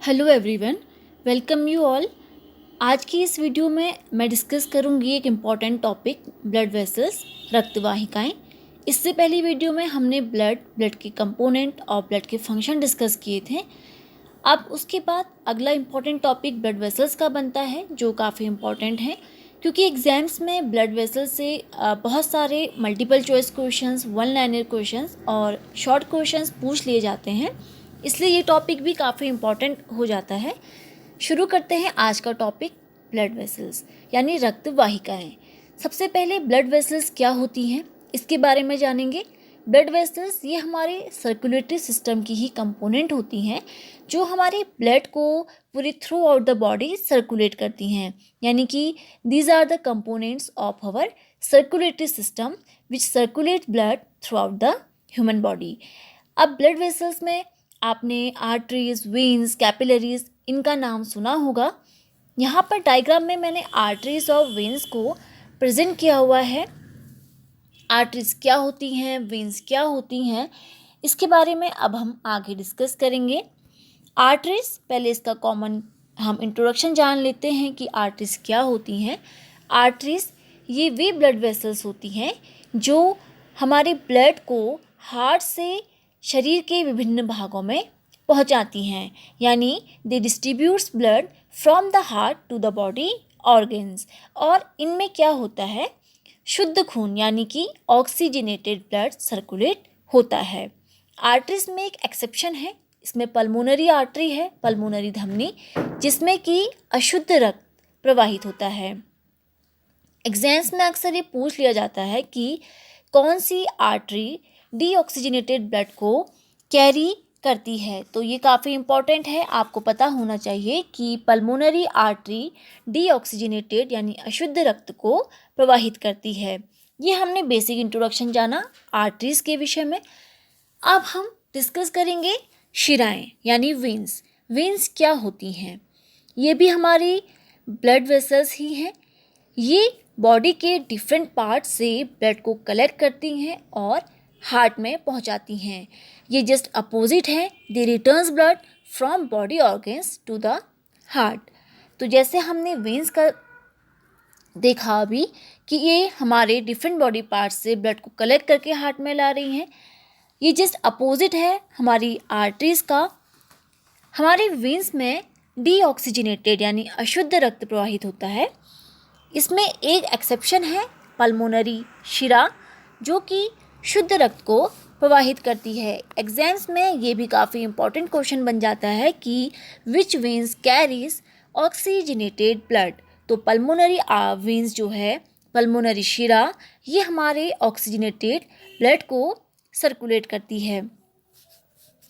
Hello everyone, welcome you all. आज की इस वीडियो में मैं डिस्कस करूंगी एक इम्पॉर्टेंट टॉपिक, ब्लड वेसल्स, रक्तवाहिकाएं। इससे पहली वीडियो में हमने ब्लड के कंपोनेंट और ब्लड के फंक्शन डिस्कस किए थे। अब उसके बाद अगला इम्पॉर्टेंट टॉपिक ब्लड वेसल्स का बनता है, जो काफ़ी इम्पॉर्टेंट है क्योंकि एग्जाम्स में ब्लड वेसल्स से बहुत सारे multiple choice questions, one liner questions और शॉर्ट क्वेश्चंस पूछ लिए जाते हैं, इसलिए ये टॉपिक भी काफ़ी इम्पॉर्टेंट हो जाता है। शुरू करते हैं आज का टॉपिक, ब्लड वेसल्स यानी रक्त वाहिकाएँ। सबसे पहले ब्लड वेसल्स क्या होती हैं इसके बारे में जानेंगे। ब्लड वेसल्स ये हमारे सर्कुलेटरी सिस्टम की ही कंपोनेंट होती हैं जो हमारे ब्लड को पूरी throughout the body circulate करती हैं, यानी कि these are the components of our circulatory system which circulate blood throughout the human body. अब ब्लड वेसल्स में आपने आर्टरीज, वेन्स, कैपिलरीज इनका नाम सुना होगा। यहाँ पर डायग्राम में मैंने आर्टरीज और वेन्स को प्रेजेंट किया हुआ है। आर्टरीज क्या होती हैं, वेन्स क्या होती हैं, इसके बारे में अब हम आगे डिस्कस करेंगे। आर्टरीज, पहले इसका कॉमन हम इंट्रोडक्शन जान लेते हैं कि आर्टरीज क्या होती हैं। आर्टरीज ये वे ब्लड वेसल्स होती हैं जो हमारे ब्लड को हार्ट से शरीर के विभिन्न भागों में पहुंचाती हैं, यानी they distributes blood from the heart to the body organs. और इनमें क्या होता है, शुद्ध खून यानी कि ऑक्सीजनेटेड ब्लड सर्कुलेट होता है। आर्टरीज में एक एक्सेप्शन है, इसमें पल्मोनरी आर्टरी है, पल्मोनरी धमनी, जिसमें कि अशुद्ध रक्त प्रवाहित होता है। एग्जाम्स में अक्सर ये पूछ लिया जाता है कि कौन सी आर्टरी डीऑक्सीजनेटेड ब्लड को कैरी करती है, तो ये काफ़ी इंपॉर्टेंट है, आपको पता होना चाहिए कि पल्मोनरी आर्टरी डीऑक्सीजनेटेड यानी अशुद्ध रक्त को प्रवाहित करती है। ये हमने बेसिक इंट्रोडक्शन जाना आर्टरीज के विषय में। अब हम डिस्कस करेंगे शिराएं यानी वेन्स। वेन्स क्या होती हैं? ये भी हमारी ब्लड वेसल्स ही हैं। ये बॉडी के डिफरेंट पार्ट से ब्लड को कलेक्ट करती हैं और हार्ट में पहुंचाती हैं। ये जस्ट अपोजिट है, they returns blood from body organs to the heart. तो जैसे हमने वेन्स का देखा अभी कि ये हमारे डिफरेंट बॉडी पार्ट्स से ब्लड को कलेक्ट करके हार्ट में ला रही हैं, ये जस्ट अपोजिट है हमारी आर्टरीज का। हमारे वेन्स में डीऑक्सीजनेटेड यानी अशुद्ध रक्त प्रवाहित होता है। इसमें एक एक्सेप्शन है, पल्मोनरी शिरा, जो कि शुद्ध रक्त को प्रवाहित करती है। एग्जाम्स में ये भी काफ़ी इंपॉर्टेंट क्वेश्चन बन जाता है कि विच वेन्स कैरीज ऑक्सीजनेटेड ब्लड। तो पल्मोनरी वेन्स जो है, पल्मोनरी शिरा, ये हमारे ऑक्सीजनेटेड ब्लड को सर्कुलेट करती है।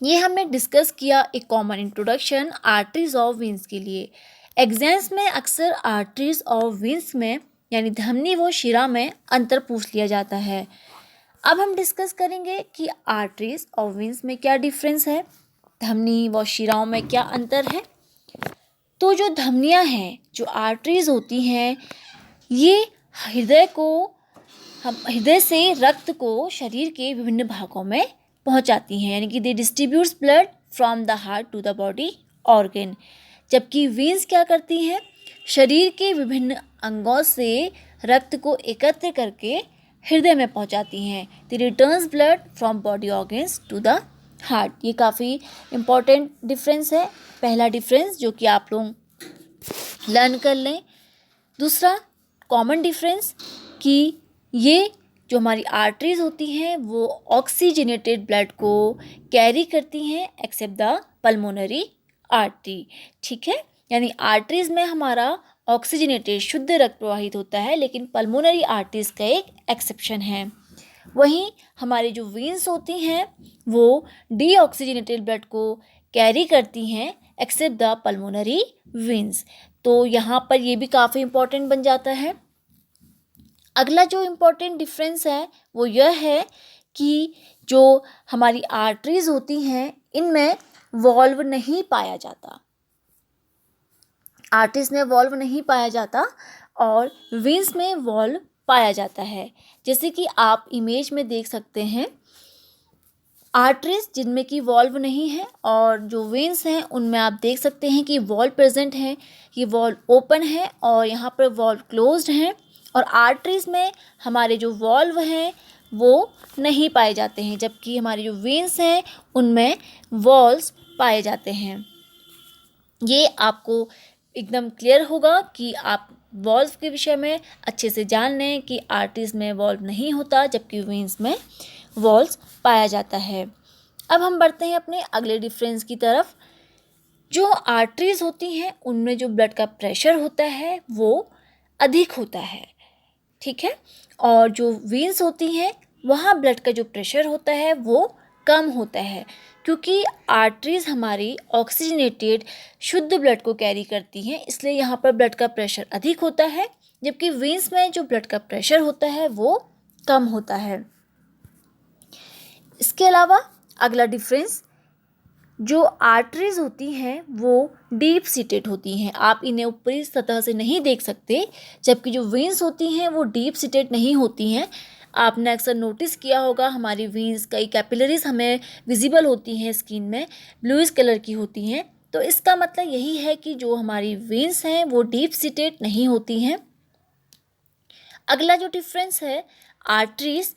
ये हमने डिस्कस किया एक common introduction arteries of veins के लिए। एग्जाम्स में अक्सर आर्टरीज और वेन्स में यानी धमनी व शिरा में अंतर पूछ लिया जाता है। अब हम डिस्कस करेंगे कि आर्टरीज और वेन्स में क्या डिफरेंस है, धमनी व शिराओं में क्या अंतर है। तो जो धमनियां हैं, जो आर्टरीज होती हैं, ये हृदय से रक्त को शरीर के विभिन्न भागों में पहुंचाती हैं, यानी कि they distributes blood from the heart to the body organ. जबकि वेन्स क्या करती हैं, शरीर के विभिन्न अंगों से रक्त को एकत्र करके हृदय में पहुंचाती हैं। The returns blood from body organs to the heart. ये काफ़ी इम्पॉर्टेंट डिफरेंस है, पहला डिफरेंस जो कि आप लोग लर्न कर लें। दूसरा कॉमन डिफरेंस कि ये जो हमारी आर्टरीज होती हैं वो ऑक्सीजनेटेड ब्लड को कैरी करती हैं एक्सेप्ट द पल्मोनरी आर्टरी। ठीक है, यानी आर्टरीज में हमारा ऑक्सीजनेटेड शुद्ध रक्त प्रवाहित होता है, लेकिन पल्मोनरी आर्टरीज का एक एक्सेप्शन है। वहीं हमारी जो वेन्स होती हैं वो डीऑक्सीजनेटेड ब्लड को कैरी करती हैं एक्सेप्ट द पल्मोनरी वेन्स। तो यहाँ पर ये भी काफ़ी इंपॉर्टेंट बन जाता है। अगला जो इम्पॉर्टेंट डिफरेंस है वो यह है कि जो हमारी आर्टरीज होती हैं इनमें वॉल्व नहीं पाया जाता, आर्टरीज में वॉल्व नहीं पाया जाता और वेन्स में वॉल्व पाया जाता है। जैसे कि आप इमेज में देख सकते हैं, आर्टरीज जिनमें कि वॉल्व नहीं है और जो वेन्स हैं उनमें आप देख सकते हैं कि वॉल्व प्रेजेंट है, ये वॉल्व ओपन है और यहाँ पर वॉल्व क्लोज्ड हैं। और आर्टरीज में हमारे जो वॉल्व हैं वो नहीं पाए जाते हैं, जबकि हमारे जो वेन्स हैं उनमें वॉल्व्स पाए जाते हैं। ये आपको एकदम क्लियर होगा कि आप वॉल्व के विषय में अच्छे से जान लें कि आर्टरीज में वॉल्व नहीं होता जबकि वेन्स में वॉल्व्स पाया जाता है। अब हम बढ़ते हैं अपने अगले डिफरेंस की तरफ। जो आर्टरीज होती हैं उनमें जो ब्लड का प्रेशर होता है वो अधिक होता है, ठीक है, और जो वेन्स होती हैं वहाँ ब्लड का जो प्रेशर होता है वो कम होता है, क्योंकि आर्टरीज हमारी ऑक्सीजनेटेड शुद्ध ब्लड को कैरी करती हैं, इसलिए यहाँ पर ब्लड का प्रेशर अधिक होता है, जबकि वेन्स में जो ब्लड का प्रेशर होता है वो कम होता है। इसके अलावा अगला डिफरेंस, जो आर्टरीज होती हैं वो डीप सीटेड होती हैं, आप इन्हें ऊपरी सतह से नहीं देख सकते, जबकि जो वेन्स होती हैं वो डीप सीटेड नहीं होती हैं। आपने अक्सर नोटिस किया होगा हमारी वेन्स, कई कैपिलरीज हमें विजिबल होती हैं स्किन में, ब्लूइश कलर की होती हैं, तो इसका मतलब यही है कि जो हमारी वेन्स हैं वो डीप सीटेड नहीं होती हैं। अगला जो डिफरेंस है, आर्टरीज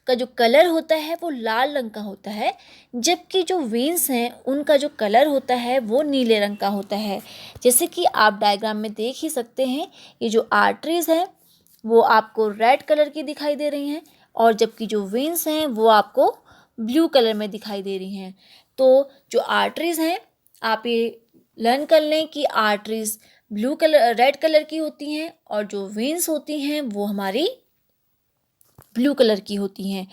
का जो कलर होता है वो लाल रंग का होता है, जबकि जो वेन्स हैं उनका जो कलर होता है वो नीले रंग का होता है। जैसे कि आप डायग्राम में देख ही सकते हैं, ये जो आर्टरीज हैं वो आपको रेड कलर की दिखाई दे रही हैं और जबकि जो वेन्स हैं वो आपको ब्लू कलर में दिखाई दे रही हैं। तो जो आर्टरीज हैं, आप ये लर्न कर लें कि arteries blue colour red colour की होती हैं और जो वेन्स होती हैं वो हमारी ब्लू कलर की होती हैं।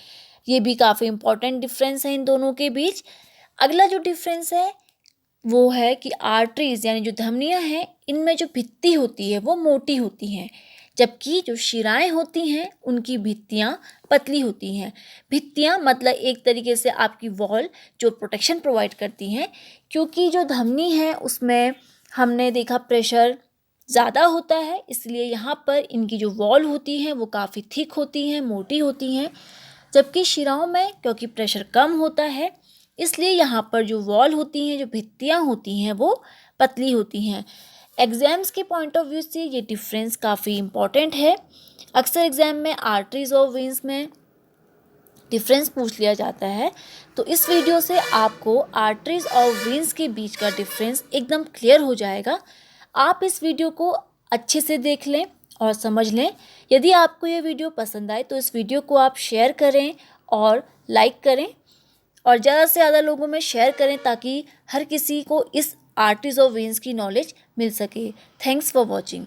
ये भी काफ़ी इंपॉर्टेंट डिफरेंस है इन दोनों के बीच। अगला जो डिफरेंस है वो है कि आर्टरीज यानी जो धमनियाँ हैं इनमें जो भित्ति होती है वो मोटी होती हैं, जबकि जो शिराएं होती हैं उनकी भित्तियाँ पतली होती हैं। भित्तियाँ मतलब एक तरीके से आपकी वॉल जो प्रोटेक्शन प्रोवाइड करती हैं, क्योंकि जो धमनी है उसमें हमने देखा प्रेशर ज़्यादा होता है, इसलिए यहाँ पर इनकी जो वॉल होती हैं वो काफ़ी थिक होती हैं, मोटी होती हैं, जबकि शिराओं में क्योंकि प्रेशर कम होता है इसलिए यहाँ पर जो वॉल होती हैं, जो भित्तियाँ होती हैं वो पतली होती हैं। एग्ज़ाम्स के पॉइंट ऑफ व्यू से ये डिफरेंस काफ़ी इम्पॉर्टेंट है। अक्सर एग्ज़ाम में आर्टरीज और वेन्स में डिफरेंस पूछ लिया जाता है, तो इस वीडियो से आपको आर्टरीज और वेन्स के बीच का डिफरेंस एकदम क्लियर हो जाएगा। आप इस वीडियो को अच्छे से देख लें और समझ लें। यदि आपको ये वीडियो पसंद आए तो इस वीडियो को आप शेयर करें और लाइक करें और ज़्यादा से ज़्यादा लोगों में शेयर करें ताकि हर किसी को इस आर्टरीज और वेन्स की नॉलेज मिल सके। Thanks for watching.